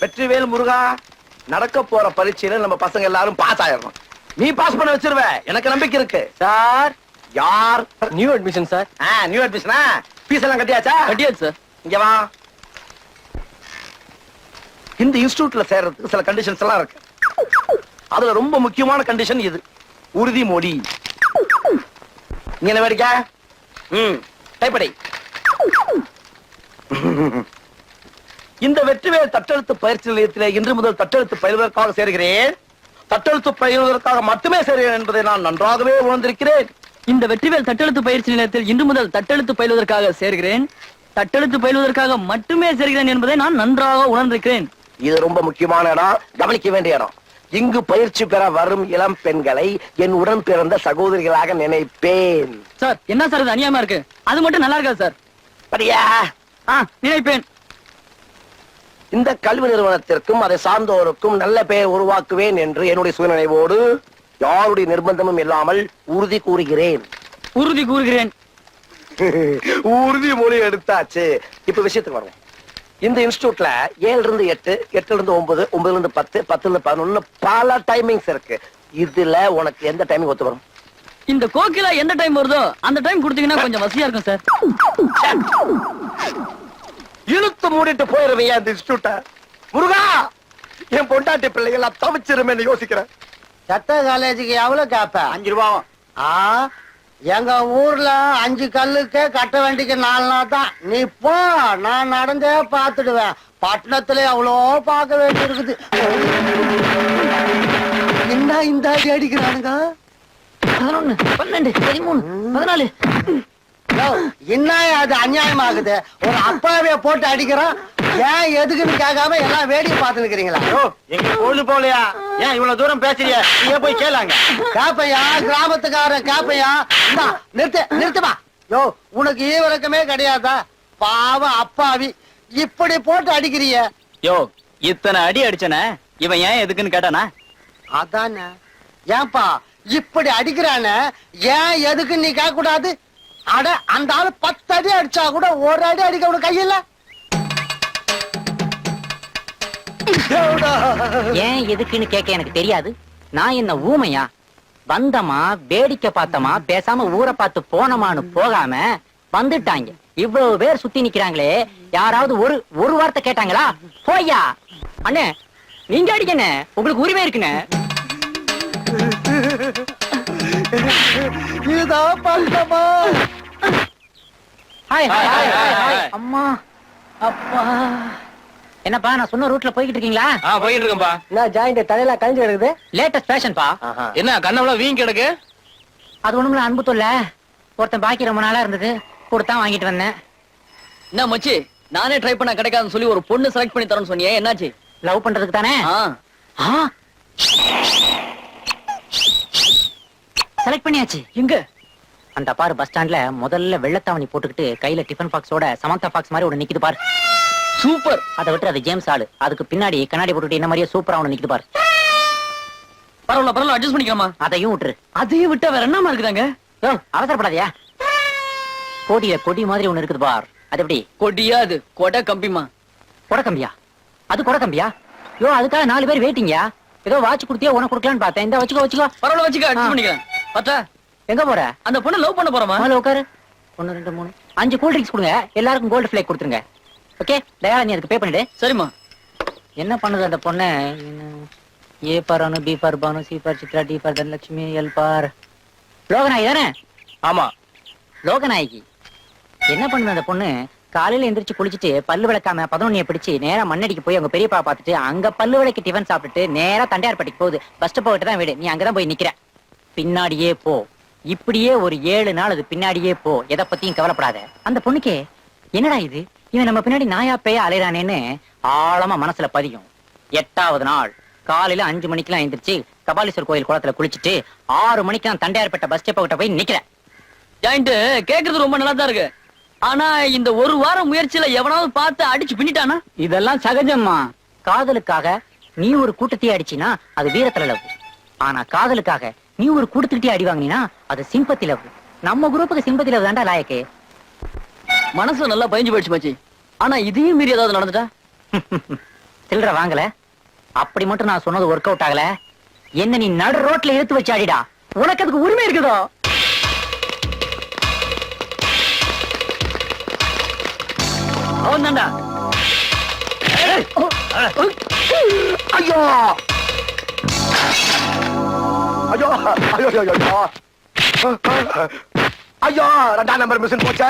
வெற்றிவேல் முருகா, நடக்க போற பரீட்சையில நம்ம பசங்க எல்லாரும் பாஸ் ஆயிடணும். நீ பாஸ் பண்ண வச்சிருவ, எனக்கு நம்பிக்கை இருக்கு. சார், யார்? New admission sir. நியூ அட்மிஷனா? ஃபீஸ் எல்லாம் கட்டியாச்சா? கட்டியாச்சு சார். இங்க வா. இந்த இன்ஸ்டிடியூட்ல சேர்றதுக்கு சில கண்டிஷன்ஸ் எல்லாம் இருக்கு. அதுல ரொம்ப முக்கியமான கண்டிஷன் இது, உறுதிமொழி. இங்க என்ன வேடிக்கை? டைப்படை. இந்த வெற்றிவேல் தட்டெழுத்து பயிற்சி நிலையத்திலே இன்று முதல் தட்டெழுத்து பயிலுவதற்காக சேர்கிறேன். தட்டெழுத்து பயிலுவதற்காக மட்டுமே சேர்கிறேன் என்பதை நான் நன்றாகவே உணர்ந்திருக்கிறேன். இந்த வெற்றிவேல் தட்டெழுத்து பயிற்சி நிலையத்தில் இன்று முதல் தட்டெழுத்து பயிலுவதற்காக சேர்கிறேன். தட்டெழுத்து பயிலுவதற்காக மட்டுமே சேர்கிறேன் என்பதை நான் நன்றாக உணர்ந்திருக்கிறேன். இது ரொம்ப முக்கியமான இடம், கவனிக்க வேண்டிய இடம். இங்கு பயிற்சி பெற வரும் இளம் பெண்களை என் உடன் பிறந்த சகோதரிகளாக நினைப்பேன். சார், என்ன சார் இது அநியாயமா இருக்கு? அது மட்டும் நல்லா இருக்காது சார். படியா? நினைப்பேன். இந்த கல்வி நிறுவனத்திற்கும் அதை சார்ந்தோருக்கும் நல்ல பெயர் உருவாக்குவேன் என்று என்னுடைய சுயநினைவோடு யாருடைய நிர்பந்தமும் இல்லாமல் உறுதி கூறுகிறேன். உறுதி கூறுகிறேன். உறுதிமொழி எடுத்தாச்சு. இப்ப விஷயத்துக்கு வருவோம். இந்த இன்ஸ்டிடியூட்ல 7 இருந்து 8, 8 இருந்து 9, 9 இருந்து 10, 10 இருந்து 11 பல டைமிங்ஸ் இருக்கு. இதுல உனக்கு எந்த டைமிங் ஒத்து வரும்? இந்த கோகிலா எந்த டைம் வருதோ அந்த டைம் கொடுத்தீங்கன்னா கொஞ்சம் வசதியா இருக்கும் சார். இழுத்து மூடிட்டு போயிருவையா இந்த இன்ஸ்டிடியூட்ட? முருகா, என் பொண்டாட்டி பிள்ளைகள் தவிச்சிருமே யோசிக்கிறேன். சட்ட காலேஜுக்கு எவ்வளவு கேப்ப? 5 ரூபாவும். எங்க ஊர்ல 5 கல்லுக்கு கட்ட வேண்டிக்கு 4 நாள் தான். நீ போ, நான் நடந்தே பாத்துடுவேன். பட்டணத்துல அவ்வளோ பார்க்க வேண்டி இருக்குது. என்ன இந்த அடி அடிக்கிறானுங்க? 11, 12, 13, 14. என்ன அது அநியாயமாகுது? ஒரு அப்பாவைய போட்டு அடிக்கிறான். ஏன் எதுக்குன்னு கேட்காம எல்லாம் வேடிக்கை பார்த்து இருக்கிறீங்களா? எங்க பொழுது போலையா? ஏன் இவ்வளவு தூரம் பேசுறிய? நீங்க போய் கேளாங்க. கேப்பையா, கிராமத்துக்காரன் கேப்பையா? நிறுத்துமா. யோ, உனக்கு ஈவிரக்கமே கிடையாதா? பாவம் அப்பாவி, இப்படி போட்டு அடிக்கிறிய. யோ, இத்தனை அடி அடிச்சன இவன் ஏன் எதுக்குன்னு கேட்டானா? அதானே. ஏன்பா இப்படி அடிக்கிறான, ஏன் எதுக்குன்னு நீ கேட்க கூடாது? அட, அந்த ஆளு 10 அடி அடிச்சா கூட 1 அடி அடிக்க கூட கையில. ஏன் எதுக்குன்னு கேட்க எனக்கு தெரியாது. நான் என்ன ஊமையா? வந்தமா, வேடிக்கை பார்த்தமா, பேசாம ஊரை பார்த்து போனமான்னு போகாம வந்துட்டாங்க. இவ்வளவு பேர் சுத்தி நிக்கிறாங்களே, யாராவது ஒரு வார்த்தை கேட்டாங்களா? போய்யா அண்ணே, நீங்க அடிக்கண்ணே, உங்களுக்கு உரிமை இருக்குண்ணே. இதான் பந்தமா? அம்மா, அப்பா. என்னப்பா, நான் சொன்ன ரூட்ல போய்கிட்டு இருக்கீங்களா? போயிட்டு இருக்கேன்பா. என்ன ஜாயிண்ட் தலையில கழிஞ்சு கிடக்குது? லேட்டஸ்ட் ஃபேஷன்பா. என்ன கண்ணவள வீங்க கிடக்கு? அது ஒண்ணுமில்ல, அன்பு தொல்ல. ஒருத்தன் பாக்கி ரொம்ப நாளா இருந்தது, கொடுத்தா வாங்கிட்டு வந்தேன். என்ன மச்சி, நானே ட்ரை பண்ண கிடைக்காதுன்னு சொல்லி ஒரு பொண்ணு செலக்ட் பண்ணி தரேன்னு சொன்னியே, என்னாச்சு? லவ் பண்றதுக்கு தானே. செலக்ட் பண்ணியாச்சு. எங்க? அந்த பாரு, பஸ் ஸ்டாண்ட்ல முதல்ல வெள்ளத்தாவணி போட்டுக்கிட்டு கையில டிஃபன் பாக்ஸோட சமந்தா பாக்ஸ் மாதிரி ஒண்ணு நிக்குது பாரு. சூப்பர். அதை விட்டு அது ஜேம்ஸ் ஆளு. அதுக்கு பின்னாடி கண்ணாடி போட்டுட்டு என்ன மாதிரியே சூப்பரா ஒண்ணு நிக்குது பாரு. பரவாயில்ல, அட்ஜஸ்ட் பண்ணிக்கலாமா? அதையும் விட்டுரு. அதையும் விட்டா வேற என்னமா இருக்குதாங்க? அவசரப்படாதியா. கோடியில கொடி மாதிரி ஒண்ணு இருக்குது பார். அது எப்படி? கொடியா? அது கொடை கம்பிமா. கொடை கம்பியா? அது கொடை கம்பியா? யோ, அதுக்காக 4 பேர் வெயிட்டிங்கயா. ஏதோ வாட்ச் கொடுத்தியா, உனக்கு கொடுக்கலான்னு பார்த்தேன். இந்த வச்சுக்கோ. பரவாயில்ல, வச்சுக்க, அட்ஜஸ்ட் பண்ணிக்கிறேன். பத்தா, எங்க போற? அந்த பொண்ணு லவ் பண்ண போறமா? உட்காரு. 1, 2, 3, 5 கூல் ட்ரிங்க்ஸ் கொடுங்க. எல்லாருக்கும் கோல்டு ஃபிளேக் கொடுத்துருங்க. ஓகே, தயா, நீ அதுக்கு பே பண்ணிடு. சரிம்மா. என்ன பண்ணுது அந்த பொண்ணு? A for Anu, B for Bhanu, C for Chitra, D for Dhanalakshmi, L for Lokanayaki தானே? ஆமா, லோகநாயகி. என்ன பண்ணுது அந்த பொண்ணு? காலையில எந்திரிச்சு குளிச்சுட்டு பல்லு விளக்காம 11 பிடிச்சு நேரா மண்ணடிக்கு போய் அவங்க பெரியப்பா பார்த்துட்டு அங்க பல்லு விளக்கு டிஃபன் சாப்பிட்டுட்டு நேரா தண்டையார்பட்டிக்கு போகுது. பஸ் ஸ்டாப் போயிட்டு தான் வீடு. நீ அங்கதான் போய் நிக்கிற. பின்னாடியே போ. இப்படியே ஒரு 7 நாள் அது பின்னாடியே போ. எதை பத்தியும் கவலைப்படாத. அந்த பொண்ணுக்கே என்னடா இது, இவன் நம்ம பின்னாடி நாயா பேய அலைறானேன்னு ஆழமா மனசுல பதியும். 8வது நாள் காலையில 5 மணிக்கெல்லாம் எந்திரிச்சு கபாலீஸ்வர் கோயில் குளத்துல குளிச்சுட்டு 6 மணிக்கு நான் தண்டையார்பட்ட பஸ் ஸ்டாப் கிட்ட போய் நிக்கிறேன். ஜாயிண்ட் கேக்குறது ரொம்ப நல்லா தான் இருக்கு. ஆனா இந்த ஒரு வாரம் முயற்சியில எவனாவது பார்த்து அடிச்சு பின்னிட்டானா? இதெல்லாம் சகஜம்மா. காதலுக்காக நீ ஒரு கூட்டத்தையே அடிச்சினா அது வீரத்துல லவ். ஆனா காதலுக்காக நீ ஒரு கூட்டத்துக்கிட்டே அடி வாங்கினா அது சிம்பத்தி லவ். நம்ம குரூப்புக்கு சிம்பத்தி லவ் தாண்டா லாயக்கு. மனசு நல்லா பயஞ்சு போயிடுச்சு மச்சி. ஆனா இதையும் மீறி ஏதாவது நடந்துட்டா? சில்லற வாங்கல. அப்படி மட்டும் நான் சொன்னது ஒர்க் அவுட் ஆகல. என்ன நீ நடு ரோட்ல இழுத்து வச்சாடிடா. உனக்கு அதுக்கு உரிமை இருக்குதோ? அவன் தான்டா. ஐயோ ஐயோ ஐயோ ஐயோ ஐயோ ஐயோ 2ஆம் நம்பர் மிஷின் போச்சே.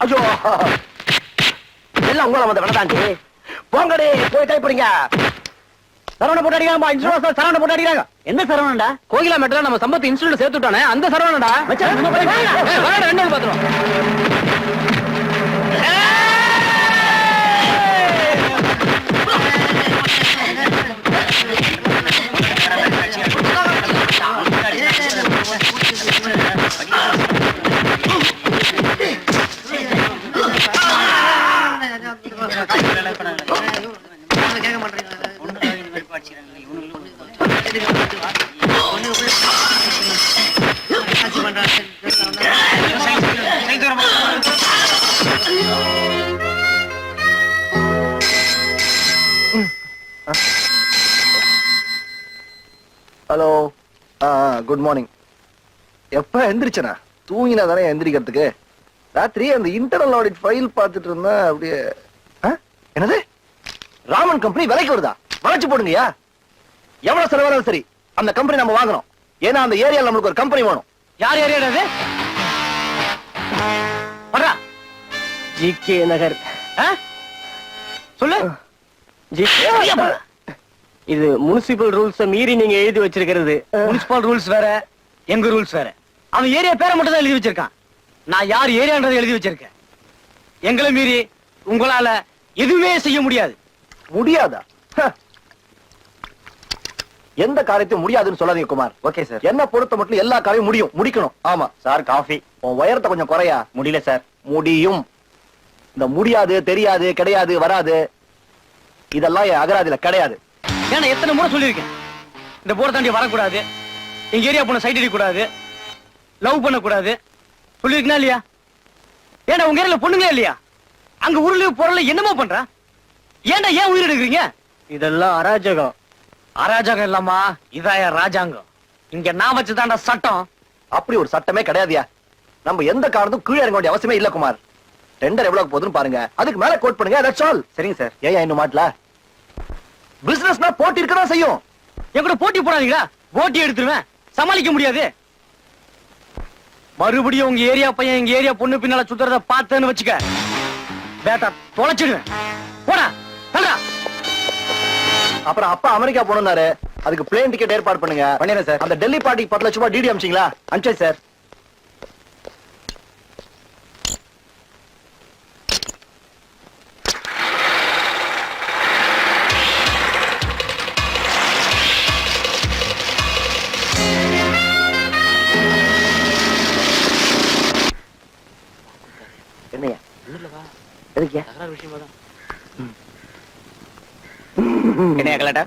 ஐயோ எல்லாம் உங்களை வந்து வேணாண்டி. போங்கடி போய் டைப்பிடுங்க. சரவண போட்டு அடிக்கிறாங்க. இன்சூரன்ஸ் சரவண போட்டு அடிக்கிறாங்க. என்ன சரவணன்டா? கோகிலா மெட்ல நம்ம சம்பத் இன்ஸ்டியூட்ல சேர்த்து விட்டானே அந்த சரவணன்டா. ரெண்டு பாத்துறோம். ஹலோ. Good morning. எப்ப எந்திரிச்சனா? தூங்கினா தானே எந்திரிக்கிறதுக்கு. ராத்திரி அந்த இன்டர்னல் ஆடிட் ஃபைல் பார்த்துட்டு இருந்தா அப்படியே. என்னது ராமன் கம்பெனி விலைக்கு வருதா? வளைச்சு போடுங்கயா. எவ்வளவு செலவாலும் சரி அந்த கம்பெனி நம்ம வாங்கணும். ஏன்னா அந்த ஏரியால நம்மளுக்கு ஒரு கம்பெனி வேணும். யார் ஏரியாடா அது? வரா ஜிகே நகர். சொல்லு. இது முனிசிபல் ரூல்ஸ் மீறி நீங்க எழுதி வச்சிருக்கிறது. முனிசிபல் ரூல்ஸ் வேற, எங்க ரூல்ஸ் வேற. அவன் ஏரியா பேரை மட்டும் தான் எழுதி வச்சிருக்கான். நான் யார் ஏரியான்றதை எழுதி வச்சிருக்கேன். எங்களை மீறி உங்களால எதுவுமே செய்ய முடியாது. முடியாதா? எந்த காரியத்தையும் முடியாதுன்னு சொல்லாதீங்க குமார். Okay sir. என்ன பொறுத்த மட்டும் எல்லா காரியம் முடியும், முடிக்கணும். ஆமா சார். காஃபி. உன் உயரத்தை கொஞ்சம் குறையா. முடியல சார். முடியும். இந்த முடியாது, தெரியாது, கிடையாது, வராது இதெல்லாம் என் அகராதியில கிடையாது. ஏன்னா எத்தனை முறை சொல்லியிருக்கேன் இந்த போரை தாண்டி வரக்கூடாது, எங்க ஏரியா பொண்ணு சைட் அடிக்க கூடாது, லவ் பண்ண கூடாது சொல்லிருக்கா இல்லையா? ஏன்னா உங்க ஏரியால பொண்ணுங்களே இல்லையா? அங்க உருளு பொருள என்னமோ பண்றா. ஏன்டா ஏன் உயிர் எடுக்கிறீங்க? இதெல்லாம் அராஜகம். அராஜகம் இல்லாமா இதாய ராஜாங்கம். இங்க நான் வச்சுதான்டா சட்டம். அப்படி ஒரு சட்டமே கிடையாதுயா. நம்ம எந்த காரணத்தும் கீழே இறங்க வேண்டிய அவசியமே இல்ல குமார். டெண்டர் எவ்வளவு போகுதுன்னு பாருங்க, அதுக்கு மேல கோட் பண்ணுங்க. That's all. சரிங்க சார். ஏன் இன்னும் மாட்டல? பிசினஸ்னா போட்டி இருக்கதான் செய்யும். என் கூட போட்டி போடாதீங்களா? போட்டி எடுத்துருவேன். சமாளிக்க முடியாது. மறுபடியும் உங்க ஏரியா பையன் எங்க ஏரியா பொண்ணு பின்னால சுத்துறத பார்த்தேன்னு வச்சுக்க, பேட்டா தொலைச்சிடுவேன். போடா தல்றா. அப்புறம் அப்பா அமெரிக்கா போனாரு, அதுக்கு பிளேன் டிக்கெட் ஏற்பாடு பண்ணுங்க. பண்ணிடுறேன் சார். அந்த டெல்லி பார்ட்டிக்கு 10 லட்சம் ரூபாய் டிடி அமிச்சிங்களா? அனுப்பிச்சேன் சார். என்னையா எதுக்கியா? என்ன கலட்டா?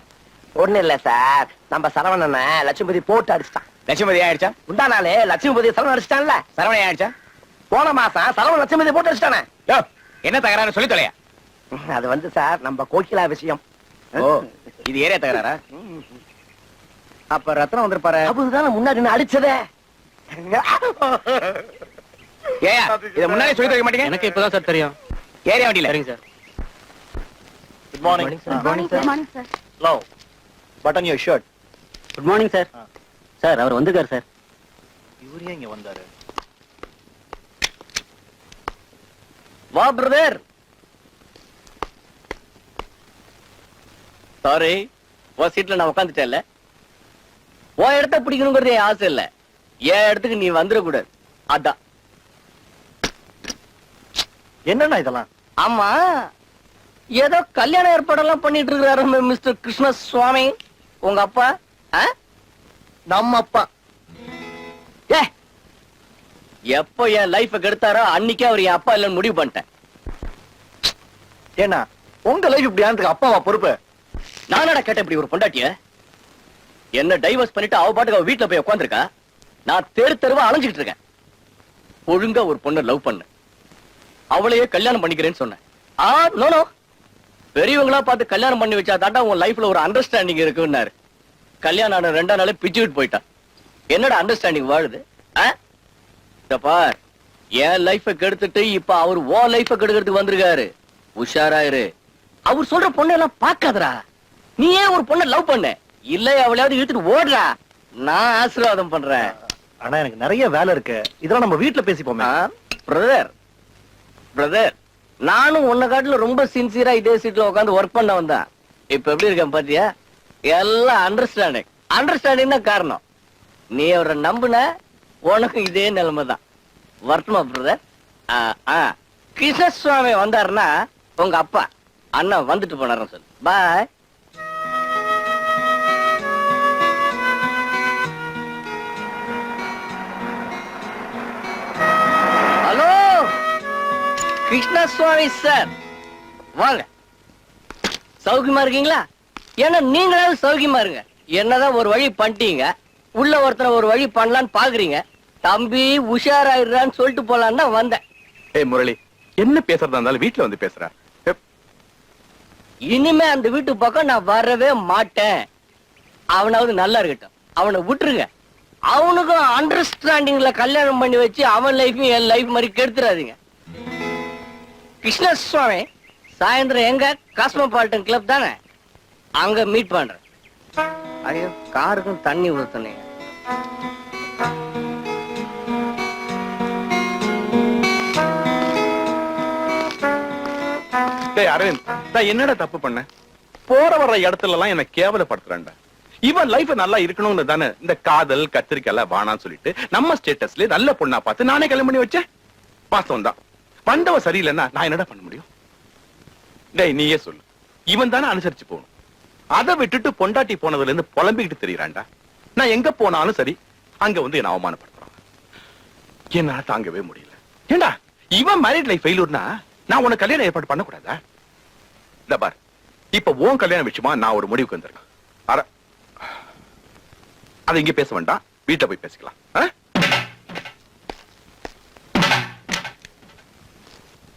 ஒண்ணு இல்ல சார். நம்ம சரவணன லட்சுமதி போட்டு அடிச்சிட்டான். லட்சுமதி ஆயிடுச்சா? உண்டா நாளே லட்சுமதி சரவணன் அடிச்சிட்டான்ல. சரவணை ஆயிடுச்சா? போன மாசம் சரவணன் லட்சுமதி போட்டு அடிச்சிட்டானே. என்ன தகராறு சொல்லி தொலையா? அது வந்து சார் நம்ம கோகிலா விஷயம். ஓ, இது ஏரியா தகராறா? அப்ப ரத்னம் வந்திருப்பாரு. அதுதானே முன்னாடி நான் அடிச்சதே. ஏயா இத முன்னாடி சொல்லி தர மாட்டீங்க? எனக்கு இப்பதான் சார் தெரியும். ஏரியா வண்டியில. சரிங்க sir. Good morning. Good morning, sir. Love button your shirt. Good morning sir. Sir அவர் வந்திருக்காரு சார். இவரே இங்க வந்தாரு. வா பிரதர். சாரி, உன் சீட்ல நான் உட்காந்துட்டேன்ல. உன் இடத்த பிடிக்கணுங்கிறதே ஆசை இல்ல. என் இடத்துக்கு நீ வந்துடக்கூடாது. அதான். என்னன்னா இதெல்லாம்? ஆமா, ஏதோ கல்யாண ஏற்பாடெல்லாம் பண்ணிட்டு இருக்கிறாரு மிஸ்டர் கிருஷ்ண சுவாமி உங்க அப்பா. நம்ம அப்பா. ஏ எப்போ என் லைஃப கெடுத்தாரோ அன்னைக்கே அவர் என் அப்பா இல்லைன்னு முடிவு பண்ணிட்டேன். ஏன்னா உங்க லைஃப் இப்படி ஆனதுக்கு அப்பாவா பொறுப்பு? நானடா கேட்ட இப்படி ஒரு பொண்டாட்டிய என்ன டைவர்ஸ் பண்ணிட்டு அவ பாட்டுக்கு அவ வீட்டுல போய் உட்காந்துருக்கா. நான் தெரு தெருவா அலைஞ்சுக்கிட்டு இருக்கேன். ஒழுங்கா ஒரு பொண்ணை லவ் பண்ண அவளையே கல்யாணம் பண்ணிக்கிறேன்னு சொன்னேன். நோ பெரியவங்களா பார்த்து கல்யாணம் பண்ணி வச்சா தாண்டா உன் லைஃப்ல ஒரு அண்டர்ஸ்டாண்டிங் இருக்குன்னாரு. கல்யாணம் ஆன 2 நாளே பிச்சுக்கிட்டு போயிட்டான். என்னடா அண்டர்ஸ்டாண்டிங் வாழுது? பார், என் லைஃப கெடுத்துட்டு இப்ப அவர் ஓ லைஃப கெடுக்கிறதுக்கு வந்திருக்காரு. உஷாராயிரு. அவர் சொல்ற பொண்ணு எல்லாம் பாக்காதடா. நீ ஏன் ஒரு பொண்ணை லவ் பண்ண? இல்ல அவளையாவது இழுத்துட்டு ஓடுறா. நான் ஆசீர்வாதம் பண்றேன். ஆனா எனக்கு நிறைய வேலை இருக்கு. இதெல்லாம் நம்ம வீட்டுல பேசிப்போமே. பிரதர் நானும் உன்னை காட்டுல ரொம்ப சின்சியரா இதே சீட்ல உட்காந்து ஒர்க் பண்ண வந்தேன். இப்ப எப்படி இருக்கேன் பாத்தியா? எல்லாம் அண்டர்ஸ்டாண்டிங் தான் காரணம். நீ அவரை நம்புன, உனக்கு இதே நிலைமை தான். வரட்டுமா பிரதர்? கிருஷ்ணசுவாமி வந்தாருன்னா உங்க அப்பா அண்ணா வந்துட்டு போனாரு சொல்லு. பாய். ஹலோ கிருஷ்ணசுவாமி சார், வாங்க. சௌக்கியமா இருக்கீங்களா? ஏன்னா நீங்களாவது சௌக்கியமா இருங்க. என்னதான் ஒரு வழி பண்ணிட்டீங்க, உள்ள ஒருத்தர ஒரு வழி பண்ணலான்னு பாக்குறீங்க. தம்பி உஷாராயிடுறான்னு சொல்லிட்டு போலான்னு தான் வந்தேன். ஏய் முரளி, என்ன பேசுறதா இருந்தாலும் வீட்டுல வந்து பேசுற. இனிமே அந்த வீட்டு பக்கம் நான் வரவே மாட்டேன். அவனாவது நல்லா இருக்கட்டும், அவனை விட்டுருங்க. அவனுக்கும் அண்டர்ஸ்டாண்டிங்ல கல்யாணம் பண்ணி வச்சு அவன் லைஃபையும் என் லைஃப் மாதிரி கெடுத்துறாதீங்க. கிருஷ்ணசுவாமி சாயந்தரம் எங்க காஸ்மோபாலிட்டன் கிளப் தானே, அங்க மீட் பண்றேன். ஐயோ, காருக்கும் தண்ணி ஊத்தனே. டேய் அரவிந்த், நான் என்னடா தப்பு பண்ண? போற வர்ற இடத்துல எல்லாம் என்ன கேவலப்படுத்துறேன்டா. இவன் லைஃப் நல்லா இருக்கணும்னு தானே இந்த காதல் கத்திரிக்கை எல்லாம் வானான்னு சொல்லிட்டு நம்ம ஸ்டேட்டஸ்ல நல்ல பொண்ணா பார்த்து நானே கல்யாணம் பண்ணி வச்சேன். வாஸ்தவம் தான். வந்தவ சரியில்லைன்னா நான் என்னடா பண்ண முடியும்? டேய் நீயே சொல்லு. இவன் தானே அனுசரிச்சு போகணும். அதை விட்டுட்டு பொண்டாட்டி போனதுல இருந்து புலம்பிக்கிட்டு தெரியுறான்டா. நான் எங்க போனாலும் சரி, அங்க வந்து என்ன அவமானப்படுத்துறான். என்னால தாங்கவே முடியல. ஏண்டா இவன் மேரிட் லைஃப் ஃபெயிலூர்னா நான் உனக்கு கல்யாணம் ஏற்பாடு பண்ண கூடாதா? இந்த பார், இப்ப உன் கல்யாணம் விஷயமா நான் ஒரு முடிவுக்கு வந்திருக்கேன். அதை இங்க பேச வேண்டாம், வீட்டை போய் பேசிக்கலாம்.